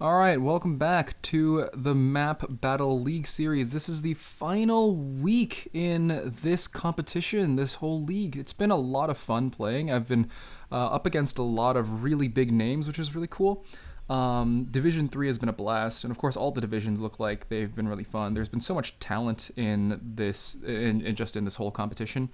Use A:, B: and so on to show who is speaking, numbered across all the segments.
A: Alright, welcome back to the Map Battle League series. This is the final week in this competition, this whole league. It's been a lot of fun playing. I've been up against a lot of really big names, which is really cool. Division 3 has been a blast, and of course all the divisions look like they've been really fun. There's been so much talent in this, just in this whole competition.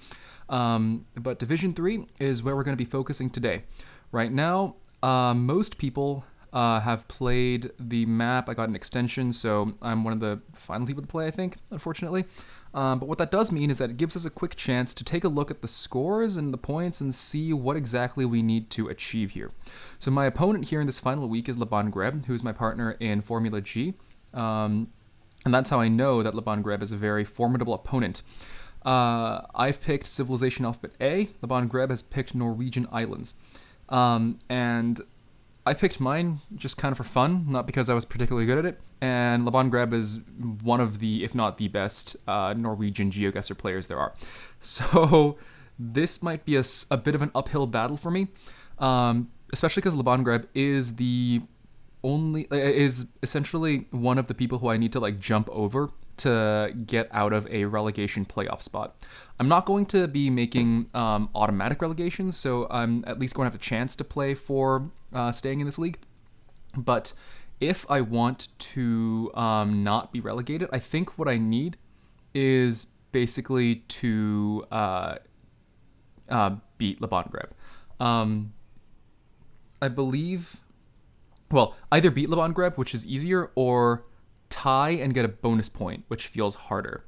A: But Division 3 is where we're going to be focusing today. Right now, most people have played the map. I got an extension, so I'm one of the final people to play, I think, unfortunately. But what that does mean is that it gives us a quick chance to take a look at the scores and the points and see what exactly we need to achieve here. So my opponent here in this final week is Laban Greb, who is my partner in Formula G. And that's how I know that Laban Greb is a very formidable opponent. I've picked Civilization Alphabet A. Laban Greb has picked Norwegian Islands. And I picked mine just kind of for fun, not because I was particularly good at it. And Laban Greb is one of the, if not the best, Norwegian GeoGuessr players there are. So this might be a bit of an uphill battle for me, especially because Laban Greb is is essentially one of the people who I need to like jump over to get out of a relegation playoff spot. I'm not going to be making automatic relegations, so I'm at least going to have a chance to play for staying in this league. But if I want to not be relegated, I think what I need is basically to beat Laban Greb. I believe, well, either beat Laban Greb, which is easier, or tie and get a bonus point, which feels harder.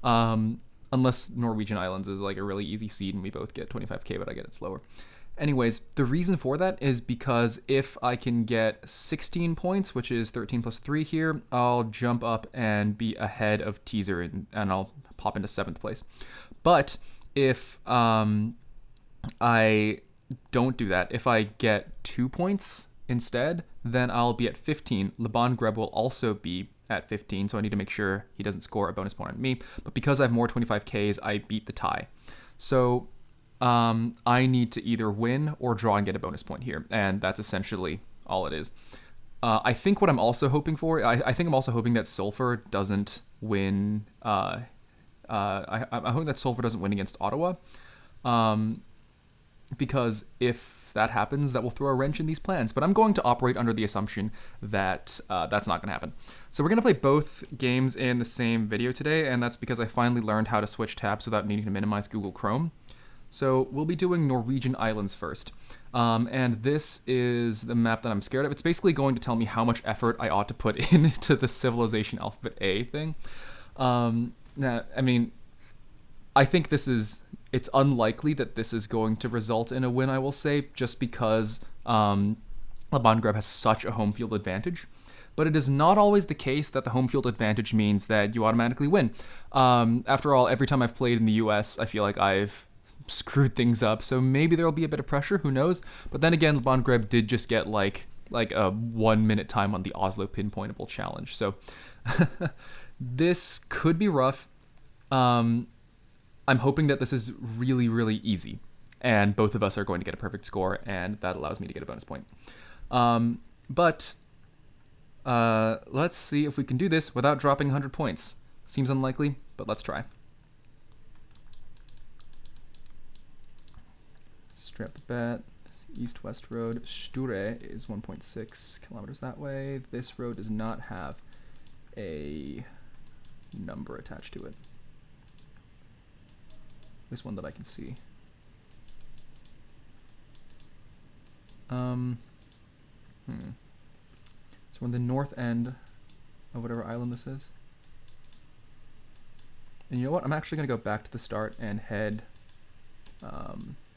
A: Unless Norwegian Islands is like a really easy seed and we both get 25k, but I get it slower. Anyways, the reason for that is because if I can get 16 points, which is 13 plus 3 here, I'll jump up and be ahead of Teaser and I'll pop into 7th place. But if I don't do that, if I get 2 points instead, then I'll be at 15. Laban Greb will also be at 15, so I need to make sure he doesn't score a bonus point on me. But because I have more 25Ks, I beat the tie. So I need to either win or draw and get a bonus point here, and that's essentially all it is. I think what I'm also hoping for, I think I'm also hoping that Sulfur doesn't win. I'm hoping that Sulfur doesn't win against Ottawa, because if that happens, that will throw a wrench in these plans. But I'm going to operate under the assumption that that's not going to happen. So we're going to play both games in the same video today, and that's because I finally learned how to switch tabs without needing to minimize Google Chrome. So we'll be doing Norwegian Islands first. And this is the map that I'm scared of. It's basically going to tell me how much effort I ought to put into the Civilization Alphabet A thing. Now, I mean, I think it's unlikely that this is going to result in a win, I will say, just because Laban Greb has such a home field advantage. But it is not always the case that the home field advantage means that you automatically win. After all, every time I've played in the US, I feel like I've screwed things up, so maybe there'll be a bit of pressure, who knows. But then again, Laban Greb did just get like a 1 minute time on the Oslo pinpointable challenge, so this could be rough. I'm hoping that this is really, really easy, and both of us are going to get a perfect score, and that allows me to get a bonus point. But let's see if we can do this without dropping 100 points. Seems unlikely, but let's try. Straight up the bat, this east-west road. Sture is 1.6 kilometers that way. This road does not have a number attached to it. This one that I can see. So we're on the north end of whatever island this is. And you know what? I'm actually going to go back to the start and head...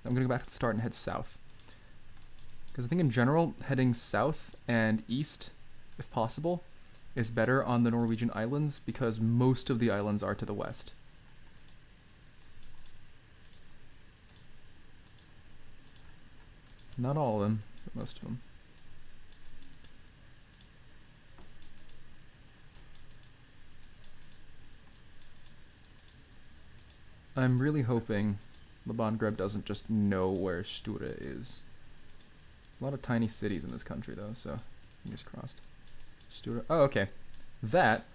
A: I'm going to go back to the start and head south. Because I think in general, heading south and east, if possible, is better on the Norwegian Islands, because most of the islands are to the west. Not all of them, but most of them. I'm really hoping Laban Greb doesn't just know where Sture is. There's a lot of tiny cities in this country, though, so fingers crossed. Oh, okay. That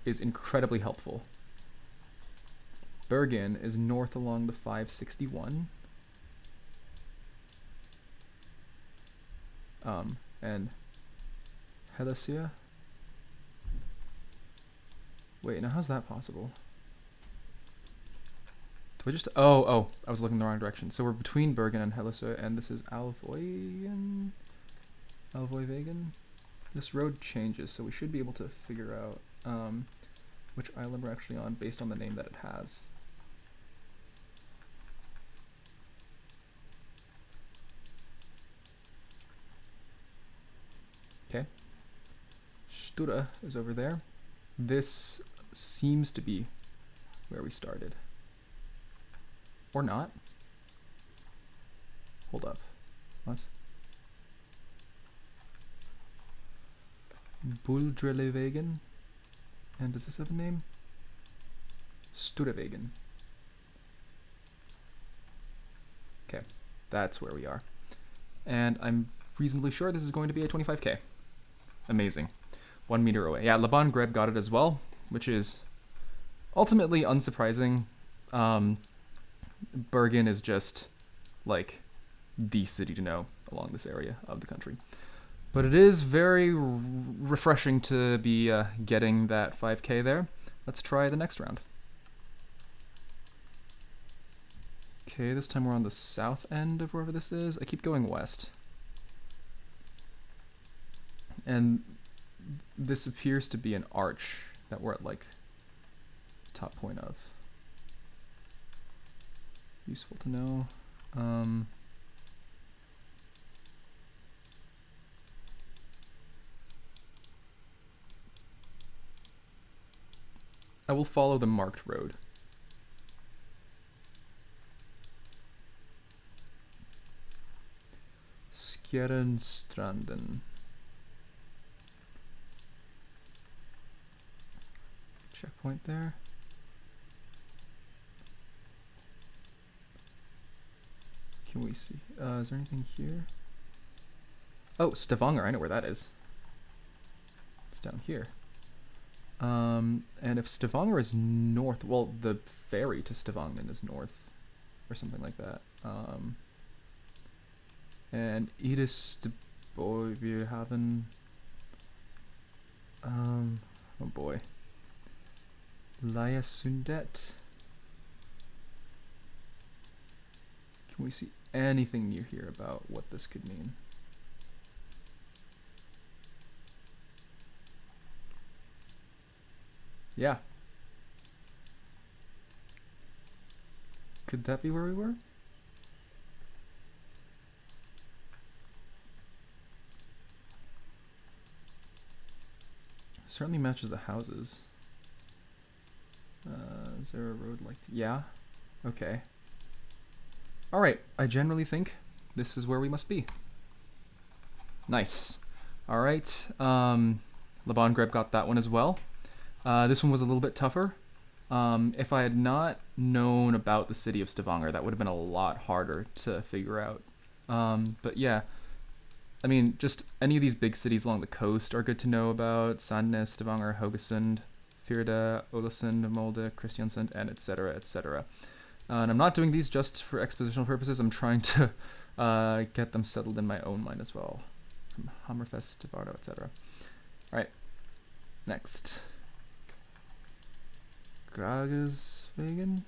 A: is incredibly helpful. Bergen is north along the 561. And Helicia. Wait, now how's that possible? Do I just... Oh, I was looking the wrong direction. So we're between Bergen and Helicia, and this is Alvoigen? Alvoigen? This road changes, so we should be able to figure out which island we're actually on based on the name that it has. Okay. Stura is over there. This seems to be where we started. Or not. Hold up. What? Buldrelevegen. And does this have a name? Sturevegen. Okay, that's where we are. And I'm reasonably sure this is going to be a 25k. Amazing. 1 meter away. Yeah, Laban Greb got it as well, which is ultimately unsurprising. Bergen is just like the city to know along this area of the country. But it is very refreshing to be getting that 5k there. Let's try the next round. Okay, this time we're on the south end of wherever this is. I keep going west. And this appears to be an arch that we're at like top point of. Useful to know. I will follow the marked road. Skjernstranden. Checkpoint there. Can we see? Is there anything here? Oh, Stavanger. I know where that is. It's down here. And if Stavanger is north, well, the ferry to Stavanger is north, or something like that. And Idestboyhaven. Oh boy. Layasundet. Can we see anything near here about what this could mean? Yeah. Could that be where we were? Certainly matches the houses. Is there a road like... Yeah. Okay. Alright, I generally think this is where we must be. Nice. Alright, Laban Greb got that one as well. This one was a little bit tougher. If I had not known about the city of Stavanger, that would have been a lot harder to figure out. But yeah, I mean, just any of these big cities along the coast are good to know about. Sandnes, Stavanger, Haugesund, Firda, Ålesund, Molde, Kristiansand, and etc., etc. And I'm not doing these just for expositional purposes. I'm trying to get them settled in my own mind as well. From Hammerfest to Vardo, etc. Alright, next. Gragesvegen.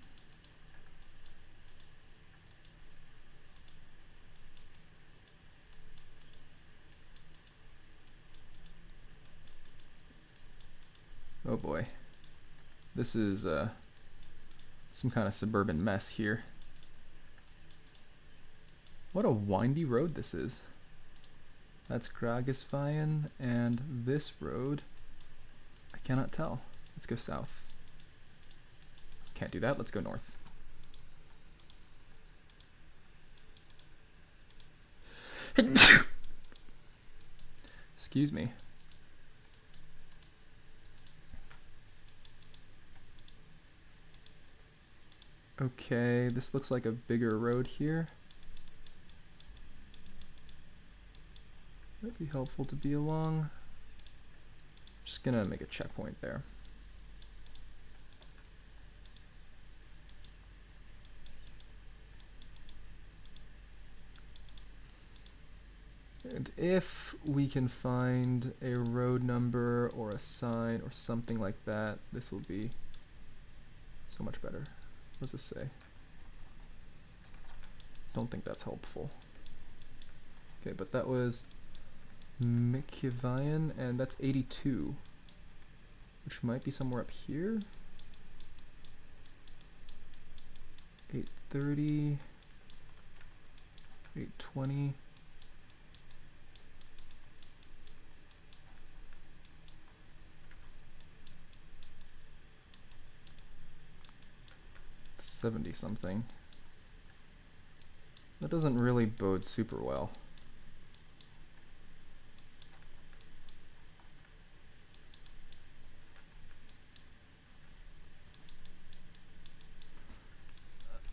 A: Oh boy. This is some kind of suburban mess here. What a windy road this is. That's Gragesveien, and this road, I cannot tell. Let's go south. Can't do that, let's go north. Excuse me. Okay, this looks like a bigger road here. Might be helpful to be along. Just gonna make a checkpoint there. And if we can find a road number or a sign or something like that, this will be so much better. What does this say? Don't think that's helpful. Okay, but that was Mikivian, and that's 82, which might be somewhere up here. 830, 820. Something. That doesn't really bode super well.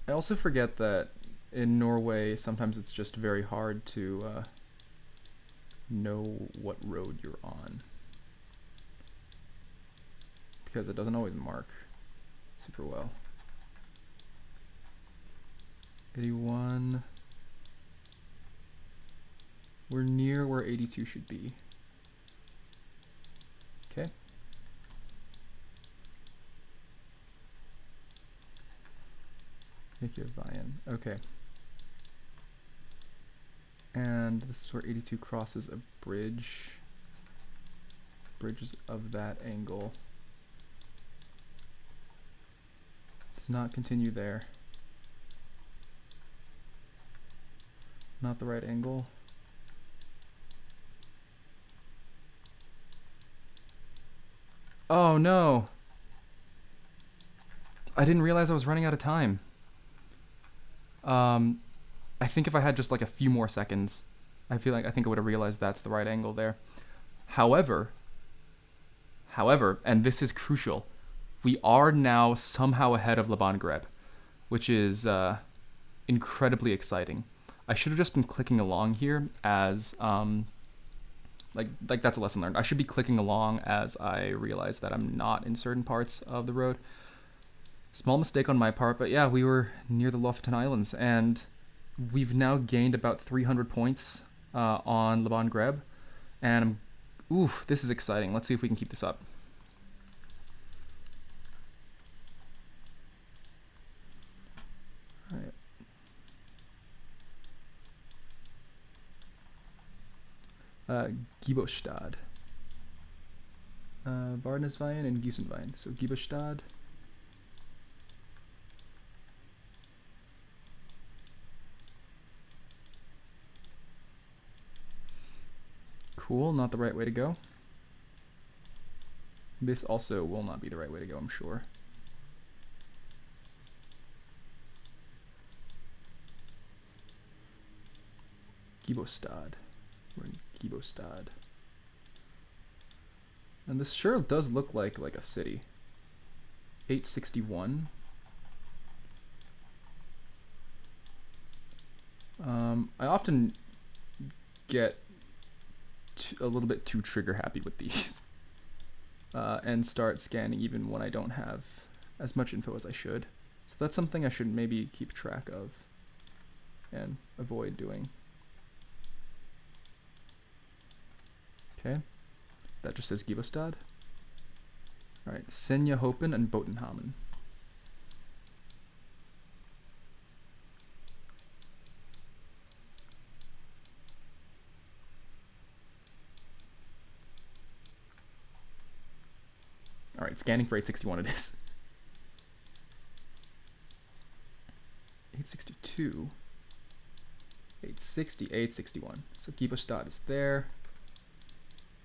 A: I also forget that in Norway sometimes it's just very hard to know what road you're on, because it doesn't always mark super well. 81. We're near where 82 should be. Okay. Mikivian. Okay. And this is where 82 crosses a bridge. Bridges of that angle. Does not continue there. Not the right angle. Oh no! I didn't realize I was running out of time. I think if I had just like a few more seconds, I think I would have realized that's the right angle there. However, and this is crucial, we are now somehow ahead of Laban Greb, which is incredibly exciting. I should have just been clicking along here as, like that's a lesson learned. I should be clicking along as I realize that I'm not in certain parts of the road. Small mistake on my part, but yeah, we were near the Norwegian Islands, and we've now gained about 300 points on Laban Greb, and this is exciting. Let's see if we can keep this up. Gibostad. Varnesveien and Giesenveien. So Gibostad. Cool, not the right way to go. This also will not be the right way to go, I'm sure. Gibostad. We're in Gibostad. And this sure does look like a city. 861. I often get a little bit too trigger happy with these and start scanning even when I don't have as much info as I should. So that's something I should maybe keep track of and avoid doing. Okay, that just says Gibostad. Alright, Senjahopen and Botenhamen. Alright, scanning for 861 it is. 862. 860, 861. So Gibostad is there.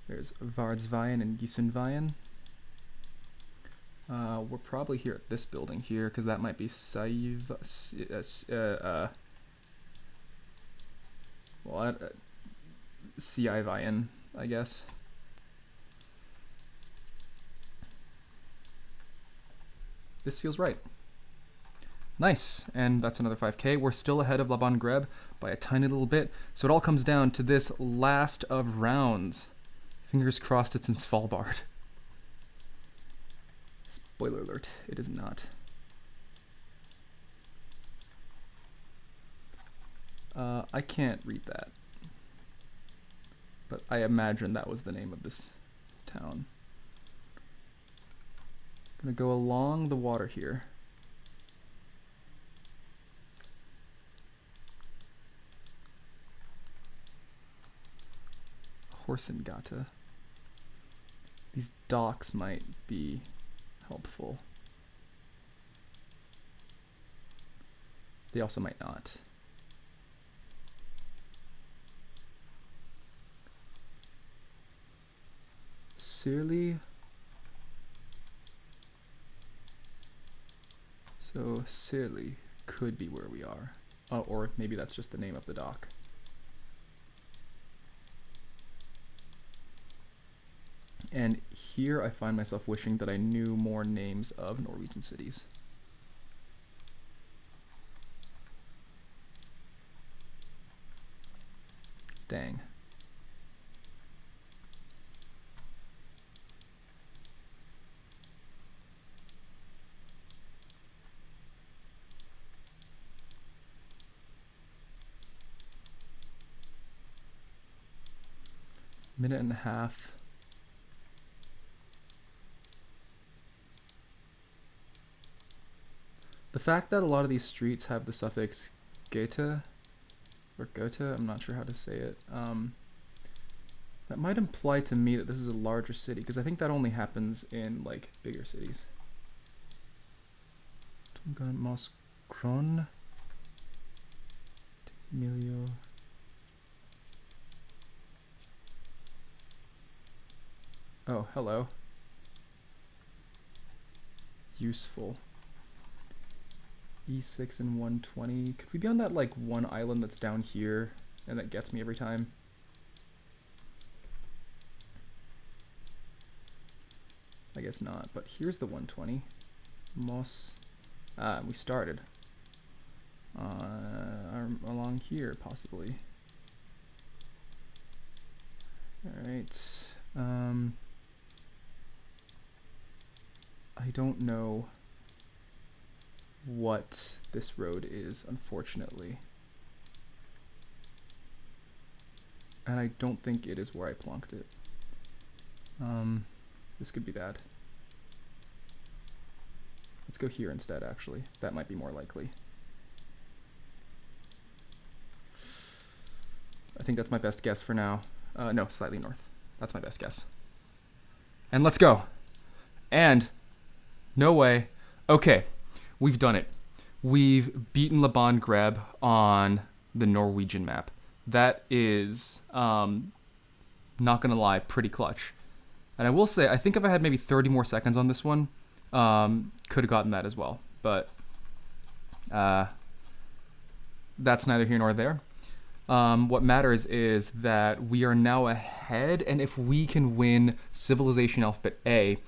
A: There's Vardsveien and Giesenveien. We're probably here at this building here, because that might be Siveien, I guess. This feels right. Nice, and that's another 5k. We're still ahead of Laban Greb by a tiny little bit, so it all comes down to this last of rounds. Fingers crossed it's in Svalbard. Spoiler alert, it is not. I can't read that, but I imagine that was the name of this town. I'm gonna go along the water here. Horsengata. These docks might be helpful. They also might not. Surly. So Surly could be where we are. Oh, or maybe that's just the name of the dock. And here I find myself wishing that I knew more names of Norwegian cities. Dang. Minute and a half. The fact that a lot of these streets have the suffix Goethe, or Goethe, I'm not sure how to say it, that might imply to me that this is a larger city, because I think that only happens in, like, bigger cities. Moskron, Emilio. Oh, hello. Useful. E6 and 120. Could we be on that, like, one island that's down here and that gets me every time? I guess not, but here's the 120. Moss. Ah, we started. Along here, possibly. Alright. I don't know what this road is, unfortunately. And I don't think it is where I plonked it. This could be bad. Let's go here instead, actually. That might be more likely. I think that's my best guess for now. No, slightly north. That's my best guess. And let's go. And no way. Okay, we've done it. We've beaten Laban Greb on the Norwegian map. That is, not gonna lie, pretty clutch. And I will say, I think if I had maybe 30 more seconds on this one, could have gotten that as well. But that's neither here nor there. What matters is that we are now ahead, and if we can win Civilization Alphabet A,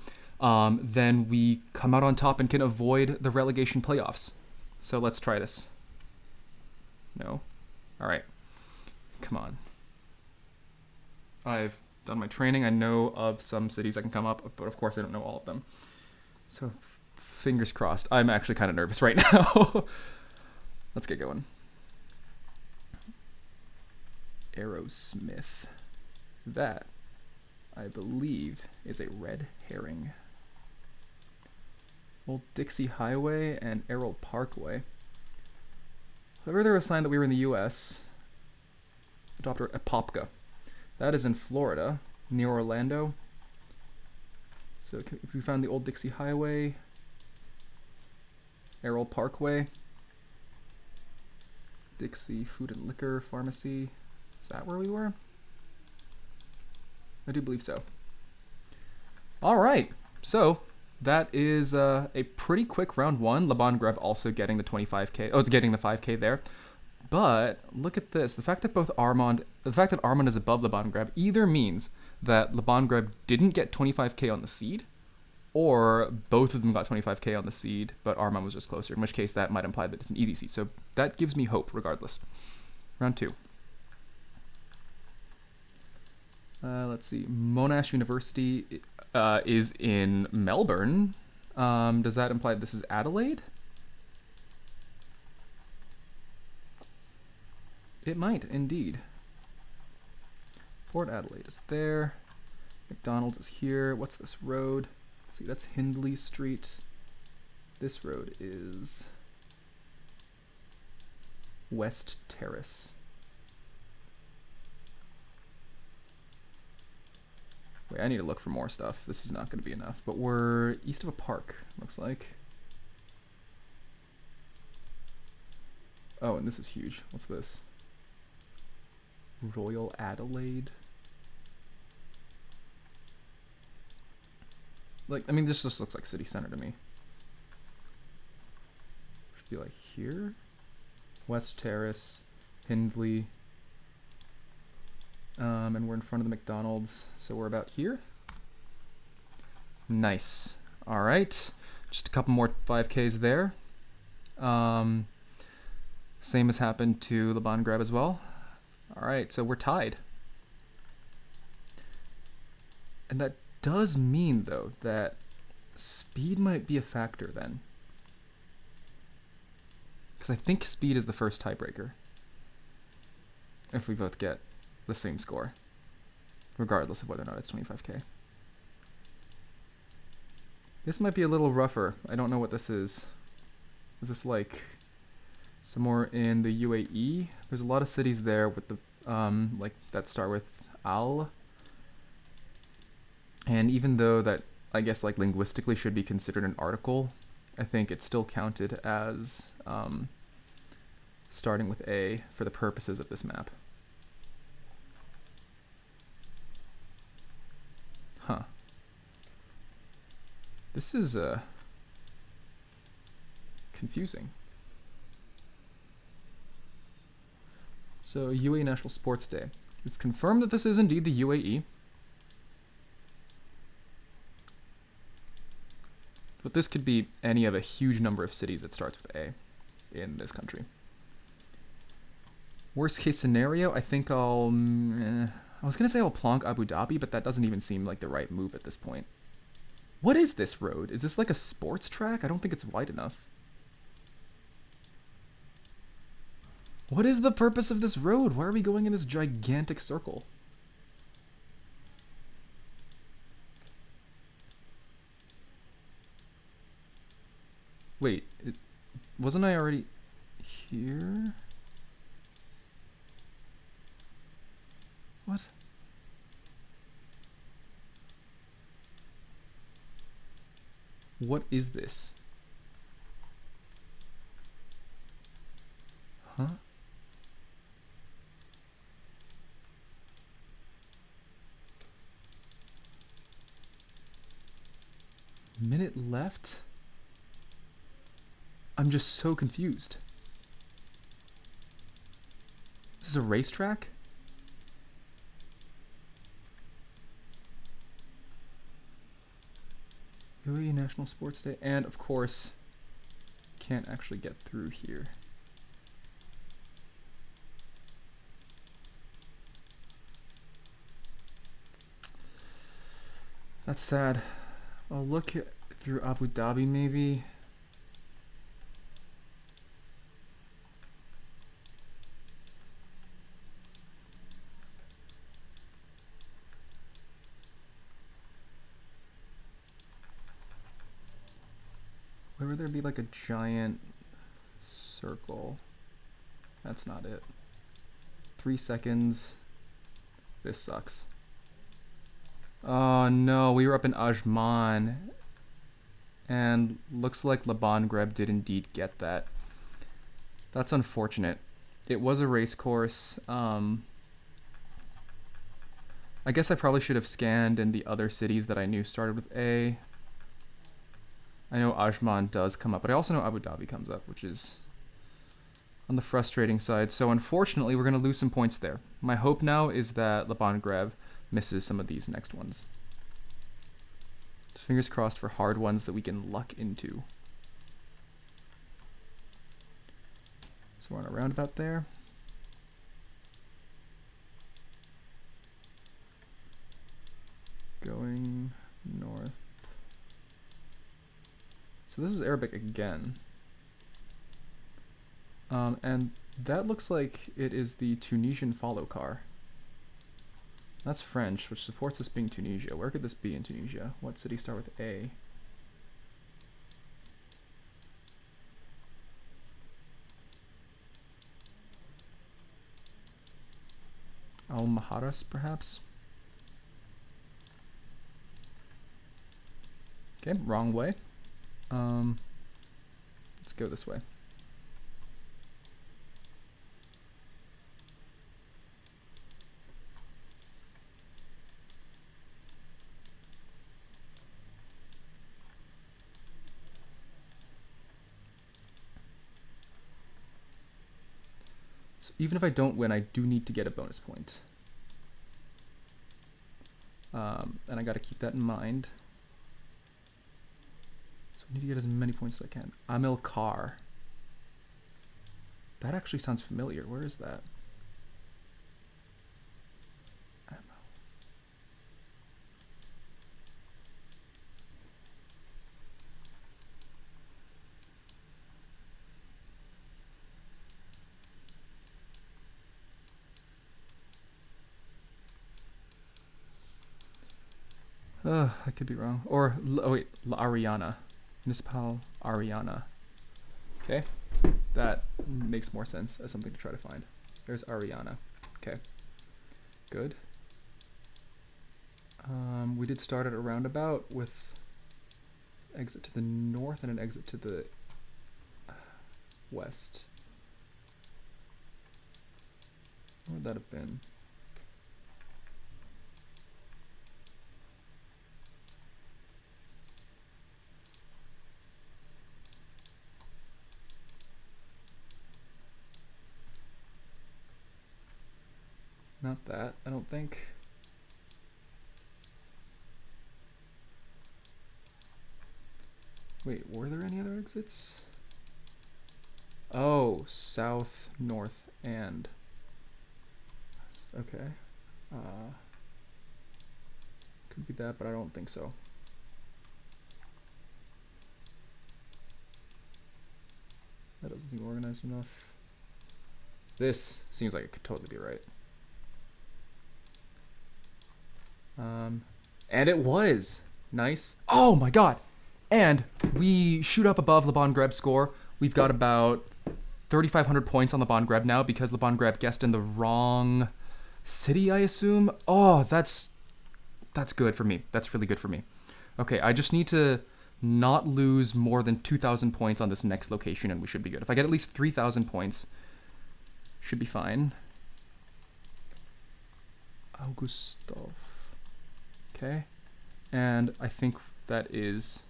A: then we come out on top and can avoid the relegation playoffs. So let's try this. No? Alright. Come on. I've done my training. I know of some cities that can come up, but of course I don't know all of them. So fingers crossed. I'm actually kind of nervous right now. Let's get going. Aerosmith. That, I believe, is a red herring. Old Dixie Highway and Errol Parkway. However, there was a sign that we were in the U.S. Adopter Apopka. That is in Florida, near Orlando. So if we found the Old Dixie Highway, Errol Parkway, Dixie Food and Liquor Pharmacy. Is that where we were? I do believe so. All right, so that is a pretty quick round one. Laban Greb also getting the 25k. Oh, it's getting the 5k there. But look at this. The fact that Armand is above Laban Greb either means that Laban Greb didn't get 25k on the seed, or both of them got 25k on the seed, but Armand was just closer, in which case that might imply that it's an easy seed. So that gives me hope regardless. Round two. Let's see. Monash University is in Melbourne. Does that imply this is Adelaide? It might, indeed. Port Adelaide is there. McDonald's is here. What's this road? Let's see, that's Hindley Street. This road is West Terrace. Wait, I need to look for more stuff. This is not going to be enough. But we're east of a park, looks like. Oh, and this is huge. What's this? Royal Adelaide. Like, I mean, this just looks like city center to me. Should be like here. West Terrace, Hindley. And we're in front of the McDonald's, so we're about here. Nice. All right. Just a couple more 5Ks there. Same has happened to Laban Greb as well. All right, so we're tied. And that does mean, though, that speed might be a factor then. Because I think speed is the first tiebreaker. If we both get the same score. Regardless of whether or not it's 25K. This might be a little rougher. I don't know what this is. Is this like somewhere in the UAE? There's a lot of cities there with the like that start with Al. And even though that I guess like linguistically should be considered an article, I think it's still counted as starting with A for the purposes of this map. Huh. This is confusing. So UAE National Sports Day. We've confirmed that this is indeed the UAE. But this could be any of a huge number of cities that starts with A in this country. Worst case scenario, I think I'll... I was going to say I'll plonk Abu Dhabi, but that doesn't even seem like the right move at this point. What is this road? Is this like a sports track? I don't think it's wide enough. What is the purpose of this road? Why are we going in this gigantic circle? Wait, wasn't I already here? What? What is this? Huh? Minute left? I'm just so confused. This is a racetrack? UAE National Sports Day, and of course, can't actually get through here. That's sad. I'll look through Abu Dhabi maybe. Where would there be like a giant circle? That's not it. 3 seconds. This sucks. Oh no, we were up in Ajman. And looks like Laban Greb did indeed get that. That's unfortunate. It was a race course. I guess I probably should have scanned in the other cities that I knew started with A. I know Ajman does come up, but I also know Abu Dhabi comes up, which is on the frustrating side. So unfortunately, we're going to lose some points there. My hope now is that Laban Greb misses some of these next ones. Just fingers crossed for hard ones that we can luck into. So we're on a roundabout there. Going north. So this is Arabic again. And that looks like it is the Tunisian follow car. That's French, which supports this being Tunisia. Where could this be in Tunisia? What city start with A? Al-Maharas, perhaps? Okay, wrong way. Let's go this way. So even if I don't win, I do need to get a bonus point. And I gotta keep that in mind. So I need to get as many points as I can. Amil Kar. That actually sounds familiar. Where is that? I could be wrong. Or, oh wait, La Ariana. Municipal Ariana. Okay, that makes more sense as something to try to find. There's Ariana. Okay, good. We did start at a roundabout with exit to the north and an exit to the west. Where would that have been? Not that, I don't think. Wait, were there any other exits? Oh, south, north, and... Okay. Could be that, but I don't think so. That doesn't seem organized enough. This seems like it could totally be right. And it was nice. Oh my god! And we shoot up above Laban Greb's score. We've got about 3,500 points on Laban Greb now because Laban Greb guessed in the wrong city, I assume. Oh, that's good for me. That's really good for me. Okay, I just need to not lose more than 2,000 points on this next location and we should be good. If I get at least 3,000 points, should be fine. Augustov. Okay, and I think that is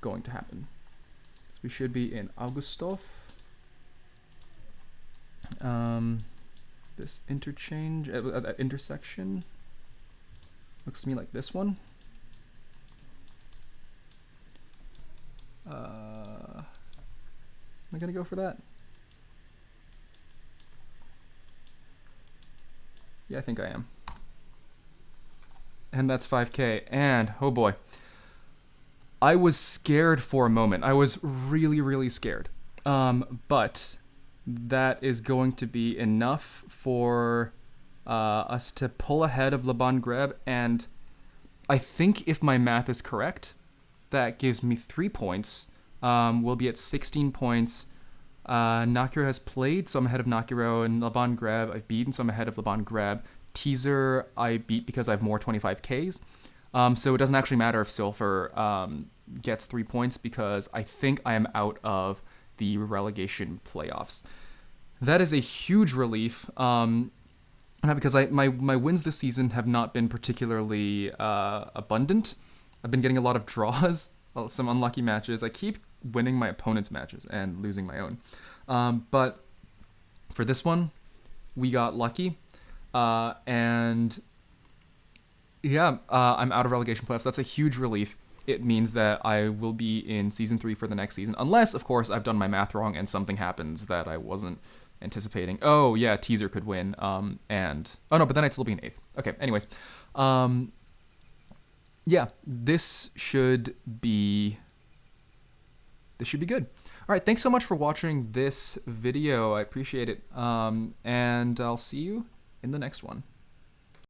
A: going to happen. So we should be in Augustov. This interchange, intersection, looks to me like this one. Am I gonna go for that? Yeah, I think I am. And that's 5K, and oh boy. I was scared for a moment. I was really, really scared. But that is going to be enough for us to pull ahead of Laban Greb, and I think if my math is correct, that gives me 3 points. We'll be at 16 points. Nakiro has played, so I'm ahead of Nakiro, and Laban Greb I've beaten, so I'm ahead of Laban Greb. Teaser I beat because I have more 25Ks. So it doesn't actually matter if Sulfur gets 3 points because I think I am out of the relegation playoffs. That is a huge relief. Because my wins this season have not been particularly abundant. I've been getting a lot of draws, some unlucky matches. I keep winning my opponent's matches and losing my own. But for this one, we got lucky. And yeah, I'm out of relegation playoffs. That's a huge relief. It means that I will be in season 3 for the next season. Unless, of course, I've done my math wrong and something happens that I wasn't anticipating. Oh, yeah, Teaser could win. Oh no, but then I'd still be in 8th. Okay, anyways. Yeah, this should be this should be good. All right, thanks so much for watching this video. I appreciate it. And I'll see you in the next one.